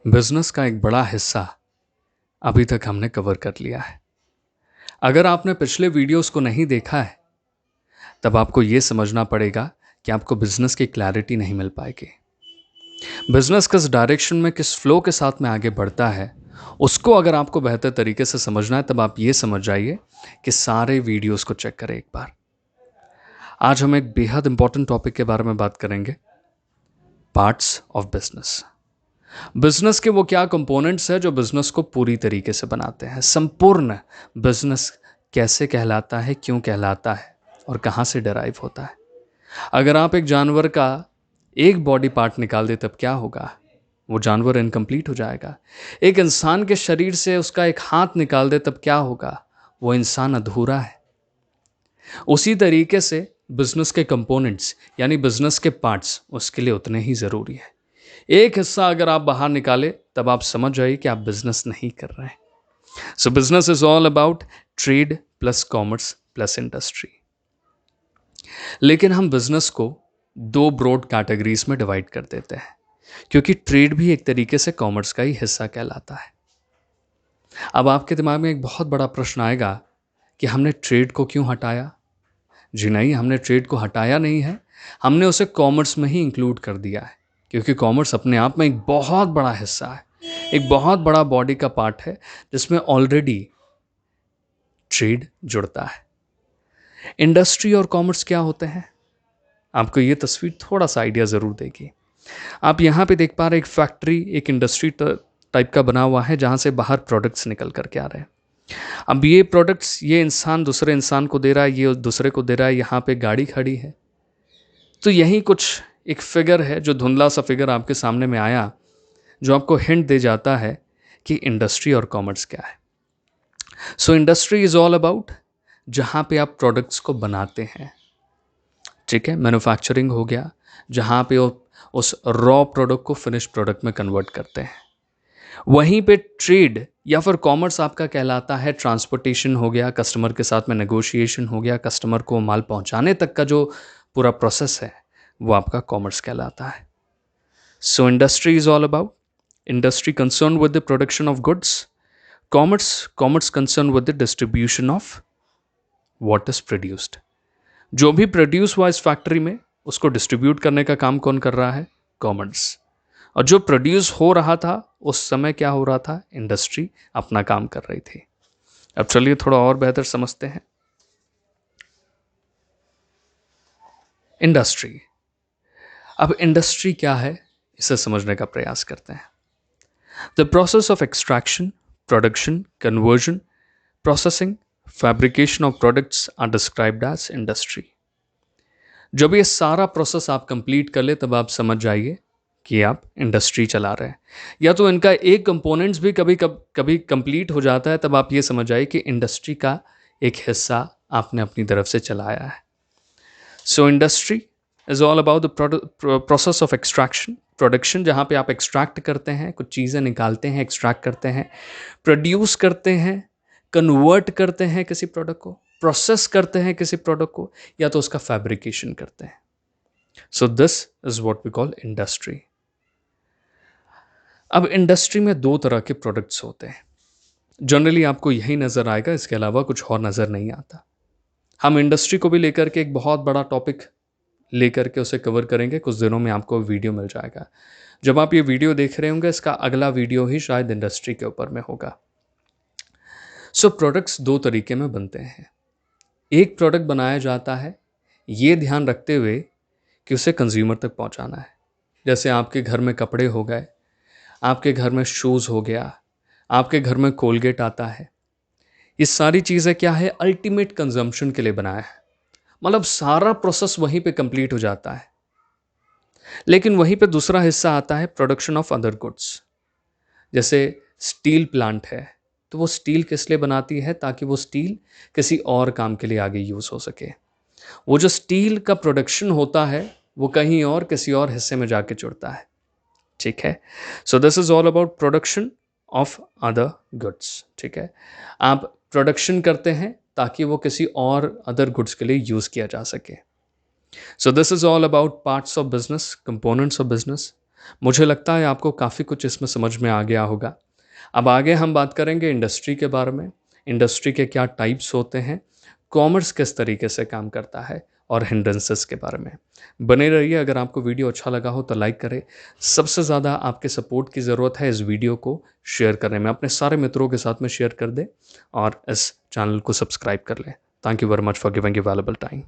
Business का एक बड़ा हिस्सा अभी तक हमने कवर कर लिया है। अगर आपने पिछले वीडियोस को नहीं देखा है, तब आपको यह समझना पड़ेगा कि आपको बिजनेस की क्लैरिटी नहीं मिल पाएगी। बिजनेस किस डायरेक्शन में, किस फ्लो के साथ में आगे बढ़ता है, उसको अगर आपको बेहतर तरीके से समझना है, तब आप ये समझ जाइए कि सारे वीडियोस को चेक करें एक बार। आज हम एक बेहद इंपॉर्टेंट टॉपिक के बारे में बात करेंगे, पार्ट्स ऑफ बिजनेस। बिजनेस के वो क्या कंपोनेंट्स हैं जो बिजनेस को पूरी तरीके से बनाते हैं। संपूर्ण बिजनेस कैसे कहलाता है, क्यों कहलाता है और कहाँ से डिराइव होता है। अगर आप एक जानवर का एक बॉडी पार्ट निकाल दे तब क्या होगा? वो जानवर इनकम्प्लीट हो जाएगा। एक इंसान के शरीर से उसका एक हाथ निकाल दे तब क्या होगा? वो इंसान अधूरा है। उसी तरीके से बिजनेस के कंपोनेंट्स यानी बिजनेस के पार्ट्स उसके लिए उतने ही ज़रूरी है। एक हिस्सा अगर आप बाहर निकाले तब आप समझ जाइए कि आप बिजनेस नहीं कर रहे हैं। सो business is all about trade plus commerce plus industry. लेकिन हम बिजनेस को दो ब्रॉड कैटेगरीज में डिवाइड कर देते हैं, क्योंकि ट्रेड भी एक तरीके से कॉमर्स का ही हिस्सा कहलाता है। अब आपके दिमाग में एक बहुत बड़ा प्रश्न आएगा कि हमने ट्रेड को क्यों हटाया? जी नहीं, हमने ट्रेड को हटाया नहीं है, हमने उसे कॉमर्स में ही इंक्लूड कर दिया है, क्योंकि कॉमर्स अपने आप में एक बहुत बड़ा हिस्सा है, एक बहुत बड़ा बॉडी का पार्ट है जिसमें ऑलरेडी ट्रेड जुड़ता है। इंडस्ट्री और कॉमर्स क्या होते हैं? आपको ये तस्वीर थोड़ा सा आइडिया ज़रूर देगी। आप यहाँ पे देख पा रहे एक फैक्ट्री, एक इंडस्ट्री टाइप का बना हुआ है जहाँ से बाहर प्रोडक्ट्स निकल करके आ रहे हैं। अब ये प्रोडक्ट्स ये इंसान दूसरे इंसान को दे रहा है, ये दूसरे को दे रहा है। यहाँ पे गाड़ी खड़ी है, तो यही कुछ एक फिगर है, जो धुंधला सा फिगर आपके सामने में आया, जो आपको हिंट दे जाता है कि इंडस्ट्री और कॉमर्स क्या है। So industry is all about जहाँ पे आप प्रोडक्ट्स को बनाते हैं, ठीक है, मैन्युफैक्चरिंग हो गया, जहाँ पे उस रॉ प्रोडक्ट को फिनिश प्रोडक्ट में कन्वर्ट करते हैं। वहीं पे ट्रेड या फिर कॉमर्स आपका कहलाता है, ट्रांसपोर्टेशन हो गया, कस्टमर के साथ में नेगोशिएशन हो गया, कस्टमर को माल पहुंचाने तक का जो पूरा प्रोसेस है वो आपका कॉमर्स कहलाता है। So industry is all about industry concern with the production of goods, commerce concern with the distribution of what is produced. जो भी प्रोड्यूस हुआ इस फैक्ट्री में, उसको डिस्ट्रीब्यूट करने का काम कौन कर रहा है? कॉमर्स। और जो प्रोड्यूस हो रहा था उस समय क्या हो रहा था? इंडस्ट्री अपना काम कर रही थी। अब चलिए थोड़ा और बेहतर समझते हैं इंडस्ट्री। अब इंडस्ट्री क्या है, इसे समझने का प्रयास करते हैं। The process of extraction, production, conversion, processing, fabrication of products are described as industry. जब ये सारा प्रोसेस आप कंप्लीट कर ले तब आप समझ जाइए कि आप इंडस्ट्री चला रहे हैं। या तो इनका एक कंपोनेंट्स भी कभी कंप्लीट हो जाता है, तब आप ये समझ जाइए कि इंडस्ट्री का एक हिस्सा आपने अपनी तरफ से चलाया है। So industry is all about the process of extraction, production, जहाँ पे आप एक्सट्रैक्ट करते हैं, कुछ चीज़ें निकालते हैं, एक्सट्रैक्ट करते हैं, प्रोड्यूस करते हैं, कन्वर्ट करते हैं किसी प्रोडक्ट को, प्रोसेस करते हैं किसी प्रोडक्ट को, या तो उसका फैब्रिकेशन करते हैं। So this is what we call industry. अब इंडस्ट्री में दो तरह के प्रोडक्ट्स होते हैं। जनरली आपको यही नज़र आएगा, इसके अलावा कुछ और नज़र नहीं आता। हम इंडस्ट्री को भी लेकर के एक बहुत बड़ा टॉपिक लेकर के उसे कवर करेंगे। कुछ दिनों में आपको वीडियो मिल जाएगा। जब आप ये वीडियो देख रहे होंगे, इसका अगला वीडियो ही शायद इंडस्ट्री के ऊपर में होगा। सो प्रोडक्ट्स दो तरीके में बनते हैं। एक प्रोडक्ट बनाया जाता है ये ध्यान रखते हुए कि उसे कंज्यूमर तक पहुंचाना है। जैसे आपके घर में कपड़े हो गए, आपके घर में शूज़ हो गया, आपके घर में कोलगेट आता है। ये सारी चीज़ें क्या है? अल्टीमेट कंजम्पशन के लिए बनाया है। मतलब सारा प्रोसेस वहीं पे कंप्लीट हो जाता है। लेकिन वहीं पे दूसरा हिस्सा आता है प्रोडक्शन ऑफ अदर गुड्स। जैसे स्टील प्लांट है, तो वो स्टील किस लिए बनाती है? ताकि वो स्टील किसी और काम के लिए आगे यूज़ हो सके। वो जो स्टील का प्रोडक्शन होता है वो कहीं और किसी और हिस्से में जाके जुड़ता है, ठीक है। सो this is all about production of other goods, ठीक है। आप प्रोडक्शन करते हैं ताकि वो किसी और अदर गुड्स के लिए यूज़ किया जा सके। सो this is all about parts of business, components of business. मुझे लगता है आपको काफ़ी कुछ इसमें समझ में आ गया होगा। अब आगे हम बात करेंगे इंडस्ट्री के बारे में, इंडस्ट्री के क्या टाइप्स होते हैं, कॉमर्स किस तरीके से काम करता है और हिंड्रेंसेस के बारे में। बने रहिए। अगर आपको वीडियो अच्छा लगा हो तो लाइक करें। सबसे ज़्यादा आपके सपोर्ट की ज़रूरत है इस वीडियो को शेयर करने में। अपने सारे मित्रों के साथ में शेयर कर दें और इस चैनल को सब्सक्राइब कर लें। Thank you very much for giving your valuable time.